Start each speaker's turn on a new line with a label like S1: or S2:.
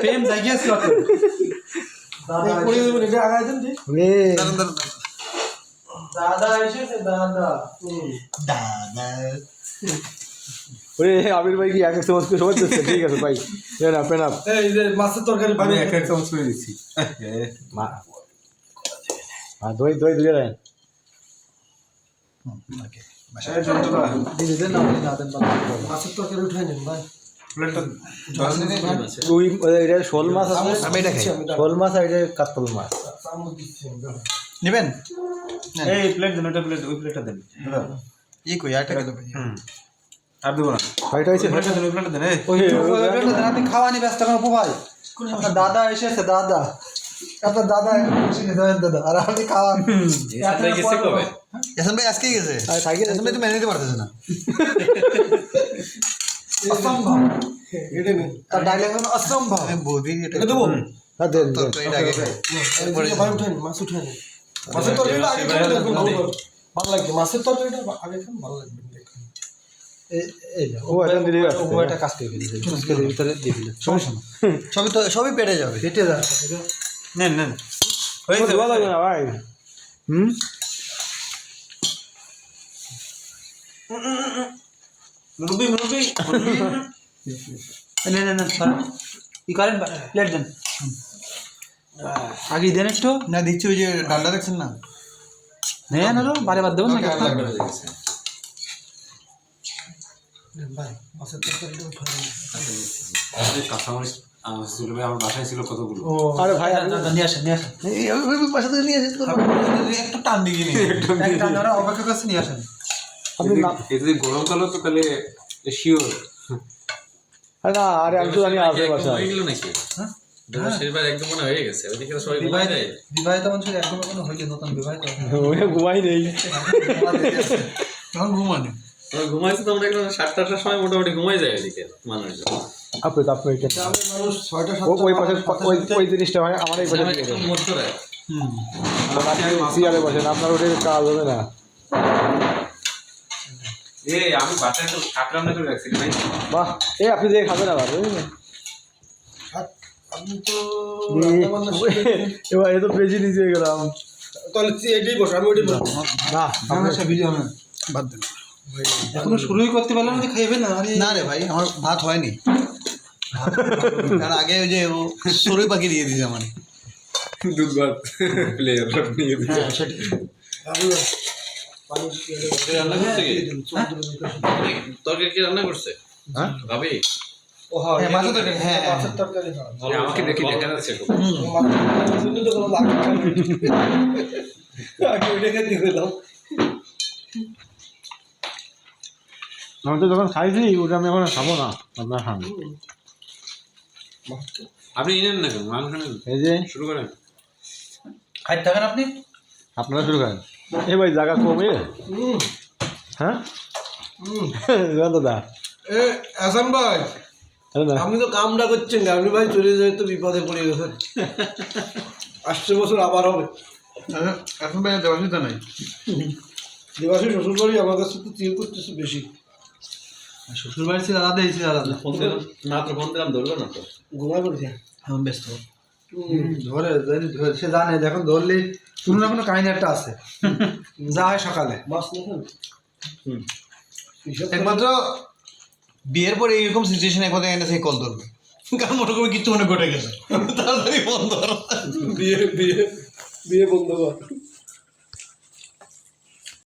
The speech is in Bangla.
S1: প্রেম জাগিয়েছিল দাদা এসেছে দাদা দাদা
S2: ওরে আবির ভাই কি এক এক চামচ করে সবাই দিচ্ছে? ঠিক আছে ভাই, পেন আপ।
S1: এই যে মাছের তরকারি
S3: আমি এক এক চামচ করে দিচ্ছি।
S2: দই দই দুই দেন।
S1: মাছের তরকারি উঠাই নেন ভাই।
S2: এটা শোল মাছ আছে,
S4: আমি এটা খাই।
S2: শোল মাছ আর এটা কাতল মাছ
S4: নেবেন?
S3: এই প্লেট দেন, ওটা প্লেট, ওই প্লেটটা দেন।
S4: ই কই আটা কেন ভাই?
S3: আর দেবো না।
S2: ছয়টা হয়েছে।
S3: প্লেটটা দেন, ওই প্লেটটা দেন। এই
S1: আপনি খাওয়ানি ব্যস্ত কেন ভাই? আপনার দাদা এসেছে দাদা, আপনার দাদা এসেছে দাদা, আর আপনি খাওয়ান।
S4: এসন ভাই আজকেই গেছে। এসন ভাই তো মেনে নিতে পারতেছে না।
S1: অসম্ভব এটা তার ডায়লগ হলো অসম্ভব।
S4: আমি বৌদি এটা
S1: দেবো
S2: হ্যাঁ দেন দেন।
S4: তরকারিটা আগে খাই।
S1: ভাই উঠাই মাছ উঠাই মাছের তরকারিটা আগে খান, দেখুন ভালো লাগবে। মাছের তরকারিটা আগে খান, ভালো লাগবে দেখুন।
S2: ও এটা দিলে
S1: ও এটা কাজ করে দিলে চুস্কের ভিতরে দিয়ে দিলে সমস্যা না।
S4: সবই পেটে যাবে।
S1: পেটে যাচ্ছে
S3: নেন নেন।
S2: ধোয়া লাগবে না ভাই।
S3: মুরব্বি মুরব্বি
S1: না না না কি করেন প্লেট দেন আগে দেন একটু
S4: না দিচ্ছি ওই যে ডালটা দেখছেন না?
S1: নেন আরো বারে বার দেবেন না ভাই মাছের তরকারিটা উঠাই
S3: কাঁচামরিচ আমার বাসায় ছিল কতগুলো।
S2: আরে ভাই
S1: নিয়ে আসেন নিয়ে আসেন
S4: এই বাসা থেকে নিয়ে এসে একটু টান দিয়ে নিয়ে
S1: একটা ধরে অপেক্ষা করছে নিয়ে আসেন।
S2: আপনি না
S3: এই যদি গরমকাল তো তাহলে শিওর।
S2: না আরে আমি তো জানি আছে বাসা।
S1: বিবাহিত মানুষের এখনো কোনো হয়েছে নতুন বিবাহিত
S2: ঘুমাই নেই।
S4: তখন ঘুমানো
S5: ঘুমাইছে তো আমরা 7-8টার সময় মোটামুটি ঘুমাই যায় এদিকে মানুষজন।
S2: আপনি তো আপনি
S1: মানুষ 6টা
S2: ওই পাশে ওই জিনিসটা হয় আমার এই পাশে
S5: মধ্যরাত
S2: সিয়ারে বসেন, আপনার ওটা কাজ হবে না।
S3: এই আমি বাসায় তো শাক রান্না করে রাখছি ভাই।
S2: বাহ, এই আপনি যে খাবেন আবার বুঝলেন?
S1: আমি তো
S2: এবার এ তো বেশি নিচে গেলাম।
S1: তাহলে এটাই বসো, আমি ওটাই বসবো
S2: না
S1: আমার ভিডিও না
S4: বাদ দেন।
S1: এখনো শুরুই করতে পারলাম না, খাইবে না? আরে
S4: না রে ভাই, আমার ভাত হয়নি। কারণ আগে ওই যে ও সরই পাখি দিয়ে দিয়েছে আমার।
S5: দুধ ভাত প্লেয়ার নিয়ে দিচ্ছে। রান্না করছে কি? তরকারি কি রান্না করছে?
S2: হ্যাঁ
S5: ভাবি
S1: ও হ্যাঁ
S4: মাছের তরকারি, হ্যাঁ
S1: মাছের তরকারি হয়।
S3: আমাকে দেখি দেখা যাচ্ছে খুব।
S1: মাছের জন্য তো কোনো লাগবে না। আগে ওইটাকে দিয়ে দিলাম।
S2: আমি তো যখন খাইছি ওটা আমি এখন খাবো না, আপনার খান।
S3: আপনি নেন না কেন, মাংস নেন,
S2: এই যে
S3: শুরু করেন।
S1: খাইতে থাকেন আপনি।
S2: আপনারা শুরু করেন। এই ভাই জায়গা কমে হ্যাঁ দাদা
S1: এ হাসান ভাই, আপনি তো কামটা করছেন না, আপনি ভাই চলে যায় তো বিপদে পড়ে গেছেন। 8 বছর আবার হবে।
S4: এখন ভাই দেওয়া নাই।
S1: দেবাশী শ্বশুর বাড়ি আমার কাছে তো তিল করতেছে বেশি। শ্বশুর বাড়ি ছিল আলাদা, এই ছিল আলাদা।
S5: মাত্র ফোন দিলাম ধরলো না তো।
S1: ঘুমাই পড়েছে
S4: এখন ব্যস্ত।
S1: ধরে সে জানে যে এখন ধরলে কোনো না কোনো কাহিনী একটা আছে। যা হয় সকালে মাছ
S4: একমাত্র বিয়ের পরে এইরকম সিচুয়েশন একমাত্র এনে সেই কল ধরবে, কারণ মনে করবে কিছু মনে ঘটে গেছে, তাড়াতাড়ি ফোন ধর।
S1: বিয়ে বিয়ে বিয়ে বন্ধ কর।